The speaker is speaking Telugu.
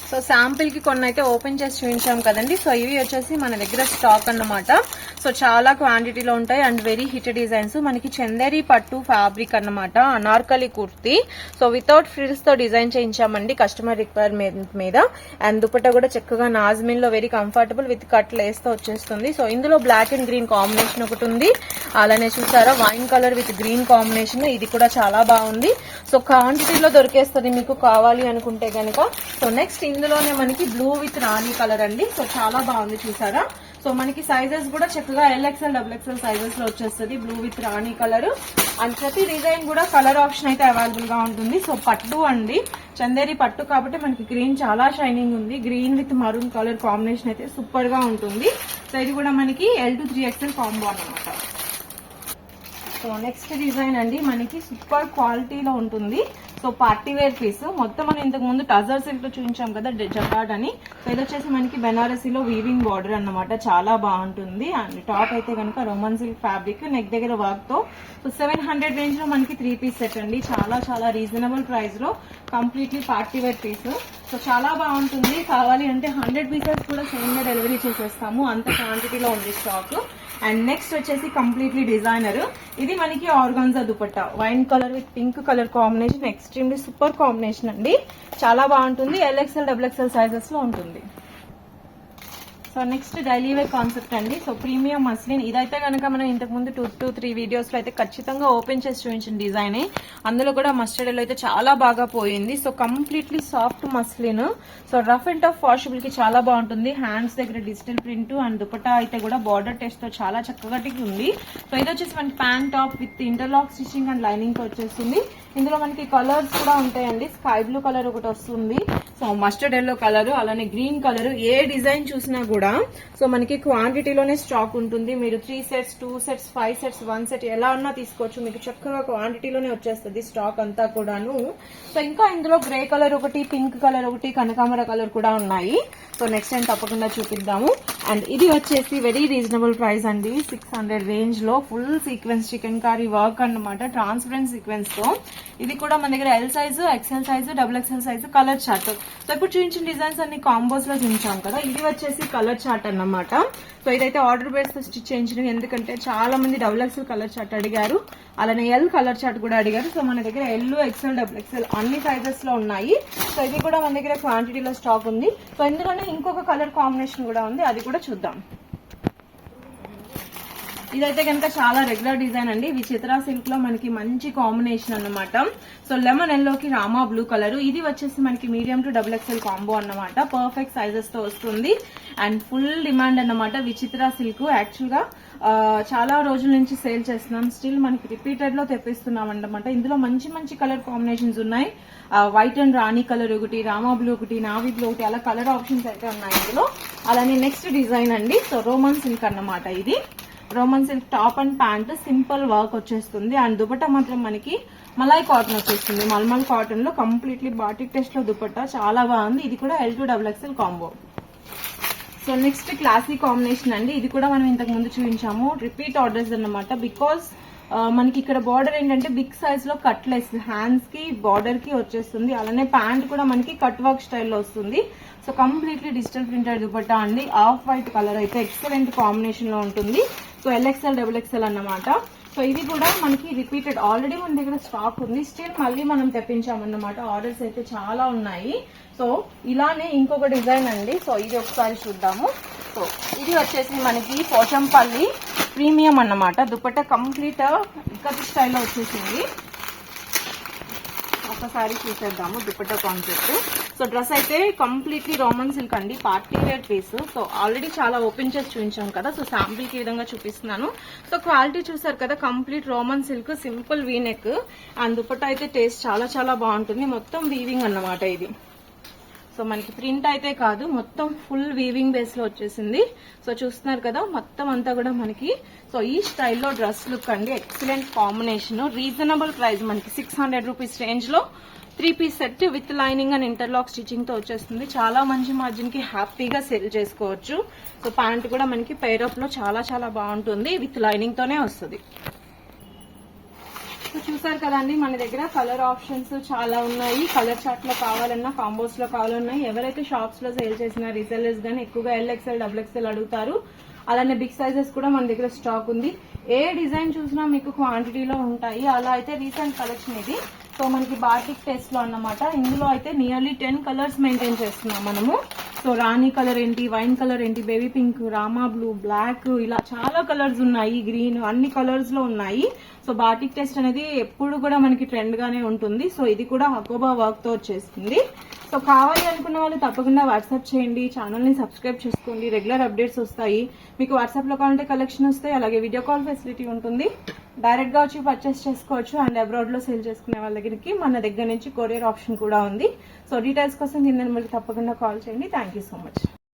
సో శాంపిల్ కి కొన్ని అయితే ఓపెన్ చేసి చూపించాం కదండి. సో ఇవి వచ్చేసి మన దగ్గర స్టాక్ అన్నమాట. సో చాలా క్వాంటిటీలో ఉంటాయి అండ్ వెరీ హిట్ డిజైన్స్. మనకి చందేరి పట్టు ఫ్యాబ్రిక్ అన్నమాట, Anarkali kurti. So without frills తో డిజైన్ చేయించామండి కస్టమర్ రిక్వైర్మెంట్ మీద. అండ్ దుపట్టా కూడా చక్కగా నాజ్మిన్ లో very comfortable with cut lace తో వచ్చేస్తుంది. సో ఇందులో బ్లాక్ అండ్ గ్రీన్ కాంబినేషన్ ఒకటి ఉంది, అలానే చూసారా wine colour with green combination, ఇది కూడా చాలా బాగుంది. సో క్వాంటిటీలో దొరికేస్తుంది మీకు కావాలి అనుకుంటే గనక. సో నెక్స్ట్ ఇందులోనే మనకి బ్లూ విత్ రాణి కలర్ అండి. సో చాలా బాగుంది చూసారా. సో మనకి సైజెస్ కూడా చక్కగా LXL XXL సైజెస్ లో వచ్చేస్తుంది blue with Rani colour. And ప్రతి డిజైన్ కూడా కలర్ ఆప్షన్ అయితే అవైలబుల్ గా ఉంటుంది. సో పట్టు అండి, చందేరి పట్టు కాబట్టి మనకి గ్రీన్ చాలా షైనింగ్ ఉంది. Green with maroon colour combination అయితే సూపర్ గా ఉంటుంది. సో ఇది కూడా మనకి L to 3XL కాంబో అన్నమాట. సో నెక్స్ట్ డిజైన్ అండి మనకి సూపర్ క్వాలిటీలో ఉంటుంది. సో పార్టీ వేర్ పీస్ మొత్తం మనం ఇంతకు ముందు టజర్ సిల్క్ లో చూపించాం కదా జకార్డ్ అని. సో ఇది వచ్చేసి మనకి బెనారసీలో వీవింగ్ బార్డర్ అన్నమాట, చాలా బాగుంటుంది. అండ్ టాప్ అయితే కనుక రోమన్ సిల్క్ ఫ్యాబ్రిక్, నెక్ దగ్గర వర్క్ తో. సో 700 రేంజ్ లో మనకి 3 పీస్ సెట్ అండి, చాలా చాలా రీజనబుల్ ప్రైస్ లో completely party wear piece. So చాలా బాగుంటుంది. కావాలి అంటే 100 పీసెస్ కూడా సేమ్ గా డెలివరీ చేసేస్తాము, అంత క్వాంటిటీలో ఉంది స్టాక్. అండ్ నెక్స్ట్ వచ్చేసి కంప్లీట్లీ డిజైనర్, ఇది మనకి organza dupatta, wine colour with pink colour combination, extremely super combination అండి, చాలా బాగుంటుంది. LXL XXL సైజెస్ లో ఉంటుంది. So next daily wear concept అండి. సో ప్రీమియం మస్లిన్, ఇదైతే కనుక మనం ఇంతకు ముందు 2 to 3 వీడియోస్ లో అయితే ఖచ్చితంగా ఓపెన్ చేసి చూపించిన డిజైన్. అందులో కూడా మస్టర్డ్ ఎల్లో అయితే చాలా బాగా పోయింది. So completely soft muslin. So rough and tough washable కి చాలా బాగుంటుంది. హ్యాండ్స్ దగ్గర డిజిటల్ ప్రింట్ అండ్ దుపట్టా అయితే కూడా బార్డర్ టెస్ట్ తో చాలా చక్కగా ఉంది. సో ఇది వచ్చేసి మనకి pant top with interlock stitching and lining తో వచ్చేస్తుంది. ఇందులో మనకి కలర్స్ కూడా ఉంటాయండి. స్కై బ్లూ కలర్ ఒకటి వస్తుంది, సో మస్టర్డ్ ఎల్లో కలర్, అలానే గ్రీన్ కలర్. ఏ డిజైన్ చూసినా కూడా సో మనకి క్వాంటిటీలోనే స్టాక్ ఉంటుంది. మీరు 3 sets 2 sets 5 sets 1 set ఎలా ఉన్నా తీసుకోవచ్చు, మీకు చక్కగా క్వాంటిటీలోనే వచ్చేస్తుంది స్టాక్ అంతా కూడాను. సో ఇంకా ఇందులో గ్రే కలర్ ఒకటి, పింక్ కలర్ ఒకటి, కనకాంబర కలర్ కూడా ఉన్నాయి. సో నెక్స్ట్ టైం తప్పకుండా చూపిద్దాము. అండ్ ఇది వచ్చేసి వెరీ రీజనబుల్ ప్రైస్ అండి, 600 రేంజ్ లో full sequence chikankari work అన్నమాట, ట్రాన్స్పరెంట్ సీక్వెన్స్ తో. ఇది కూడా మన దగ్గర L size, XL size, XXL size, colour chart. So ఇప్పుడు చూపించిన డిజైన్స్ అన్ని కాంబోస్ లో చూపించాం కదా, ఇది వచ్చేసి కలర్ చార్ట్ అన్నమాట. సో ఇదైతే ఆర్డర్ బేస్ తో స్టిచ్ చేయించినవి, ఎందుకంటే చాలా మంది XXL కలర్ చార్ట్ అడిగారు, అలానే L కలర్ చార్ట్ కూడా అడిగారు. సో మన దగ్గర L, XL, XXL అన్ని సైజెస్ లో ఉన్నాయి. సో ఇది కూడా మన దగ్గర క్వాంటిటీలో స్టాక్ ఉంది. సో ఇందులోనే ఇంకొక కలర్ కాంబినేషన్ కూడా ఉంది, అది కూడా చూద్దాం. ఇదైతే కనుక చాలా రెగ్యులర్ డిజైన్ అండి, విచిత్ర సిల్క్ లో మనకి మంచి కాంబినేషన్ అన్నమాట. సో లెమన్ ఎల్లోకి రామా బ్లూ కలర్, ఇది వచ్చేసి మనకి మీడియం టు XXL కాంబో అన్నమాట, పర్ఫెక్ట్ సైజెస్ తో వస్తుంది. అండ్ ఫుల్ డిమాండ్ అన్నమాట విచిత్ర సిల్క్. యాక్చువల్ గా చాలా రోజుల నుంచి సేల్ చేస్తున్నాం, స్టిల్ మనకి రిపీటెడ్ లో తెప్పిస్తున్నాం అన్నమాట. ఇందులో మంచి మంచి కలర్ కాంబినేషన్స్ ఉన్నాయి. వైట్ అండ్ రాణి కలర్ ఒకటి, రామా బ్లూ ఒకటి, నావీ బ్లూ ఒకటి, అలా కలర్ ఆప్షన్స్ అయితే ఉన్నాయి ఇందులో. అలానే నెక్స్ట్ డిజైన్ అండి, సో రోమన్ సిల్క్ అన్నమాట. ఇది Roman silk top and pant, simple work వచ్చేస్తుంది. అండ్ దుపట్టా మాత్రం మనకి మలై కాటన్ వచ్చేస్తుంది, మల్మల్ కాటన్ లో కంప్లీట్లీ బాటిక్ టెస్ట్ లో దుపట్టా చాలా బాగుంది. ఇది కూడా L to XXL combo. So next classy combination అండి, ఇది కూడా మనం ఇంతకు ముందు చూపించాము, రిపీట్ ఆర్డర్స్ అన్నమాట. బికాస్ మనకి ఇక్కడ బార్డర్ ఏంటంటే బిగ్ సైజ్ లో కట్ లెస్, హ్యాండ్స్ కి బార్డర్ కి వచ్చేస్తుంది. అలానే ప్యాంట్ కూడా మనకి కట్ వర్క్ స్టైల్లో వస్తుంది. So completely digital printed dupatta అండి, ఆఫ్ వైట్ కలర్ అయితే ఎక్సలెంట్ కాంబినేషన్ లో ఉంటుంది. సో LXL XXL అన్నమాట. సో ఇది కూడా మనకి రిపీటెడ్, ఆల్రెడీ మన దగ్గర స్టాక్ ఉంది, స్టిల్ మళ్ళీ మనం తెప్పించామన్నమాట. ఆర్డర్స్ అయితే చాలా ఉన్నాయి. సో ఇలానే ఇంకొక డిజైన్ అండి, సో ఇది ఒకసారి చూద్దాము. సో ఇది వచ్చేసి మనకి పోచంపల్లి ప్రీమియం అన్నమాట, దుపట్టా కంప్లీట్ ఇక్కత్ స్టైల్లో వచ్చేసింది. ఒకసారి చూసేద్దాము దుపట్టా కాన్సెప్ట్. సో డ్రెస్ అయితే కంప్లీట్లీ రోమన్ సిల్క్ అండి, party wear piece. So already చాలా ఓపెన్ చేసి చూపించాం కదా, సో శాంపిల్ కి విధంగా చూపిస్తున్నాను. సో క్వాలిటీ చూసారు కదా, complete Roman silk, simple V neck. And dupatta అయితే టేస్ట్ చాలా చాలా బాగుంటుంది, మొత్తం వీవింగ్ అన్నమాట ఇది. సో మనకి ప్రింట్ అయితే కాదు, మొత్తం ఫుల్ వీవింగ్ బేస్ లో వచ్చేసింది. సో చూస్తున్నారు కదా, మొత్తం అంతా కూడా మనకి సో ఈ స్టైల్లో డ్రెస్ లుక్ అండి, ఎక్సలెంట్ కాంబినేషన్, రీజనబుల్ ప్రైస్ మనకి 600 రూపీస్ రేంజ్ లో 3 piece set with lining and interlock stitching తో వచ్చేస్తుంది. చాలా మంచి మార్జిన్ కి హ్యాపీగా సెల్ చేసుకోవచ్చు. సో ప్యాంట్ కూడా మనకి పేరప్ లో చాలా చాలా బాగుంటుంది, విత్ లైనింగ్ తోనే వస్తుంది. సో చూసారు కదండి, మన దగ్గర కలర్ ఆప్షన్స్ చాలా ఉన్నాయి. కలర్ చార్ట్ లో కావాలన్నా, కాంబోస్ లో కావాలన్నా, ఎవరైతే షాప్స్ లో సేల్ చేసిన రీసెల్లర్స్ గానీ ఎక్కువగా LXL XXL అడుగుతారు. అలానే బిగ్ సైజెస్ కూడా మన దగ్గర స్టాక్ ఉంది. ఏ డిజైన్ చూసినా మీకు క్వాంటిటీలో ఉంటాయి. అలా అయితే రీసెంట్ కలెక్షన్ ఇది. సో మనకి బాటిక్ టెస్ట్ లో అన్నమాట. ఇందులో అయితే నియర్లీ 10 కలర్స్ మెయింటైన్ చేస్తున్నాం మనము. సో రాణి కలర్ ఏంటి, వైన్ కలర్ ఏంటి, baby pink, Rama blue, black, ఇలా చాలా కలర్స్ ఉన్నాయి. గ్రీన్, అన్ని కలర్స్ లో ఉన్నాయి. సో బాటిక్ టెస్ట్ అనేది ఎప్పుడు కూడా మనకి ట్రెండ్ గానే ఉంటుంది. సో ఇది కూడా హకోబా వర్క్ తో వచ్చేస్తుంది. సో కావాలి అనుకున్న వాళ్ళు తప్పకుండా వాట్సాప్ చేయండి. ఛానల్ ని సబ్స్క్రైబ్ చేసుకోండి. రెగ్యులర్ అప్డేట్స్ వస్తాయి. మీకు వాట్సాప్ లో కావాలంటే కలెక్షన్ వస్తాయి. అలాగే వీడియో కాల్ ఫెసిలిటీ ఉంటుంది. డైరెక్ట్ గా వచ్చి పర్చేస్ చేసుకోవచ్చు. అండ్ అబ్రాడ్ లో సేల్ చేసుకునే వాళ్ళ దగ్గరికి మన దగ్గర నుంచి కొరియర్ ఆప్షన్ కూడా ఉంది. సో డీటెయిల్స్ కోసం కింద నెంబర్కి తప్పకుండా కాల్ చేయండి. Thank you so much.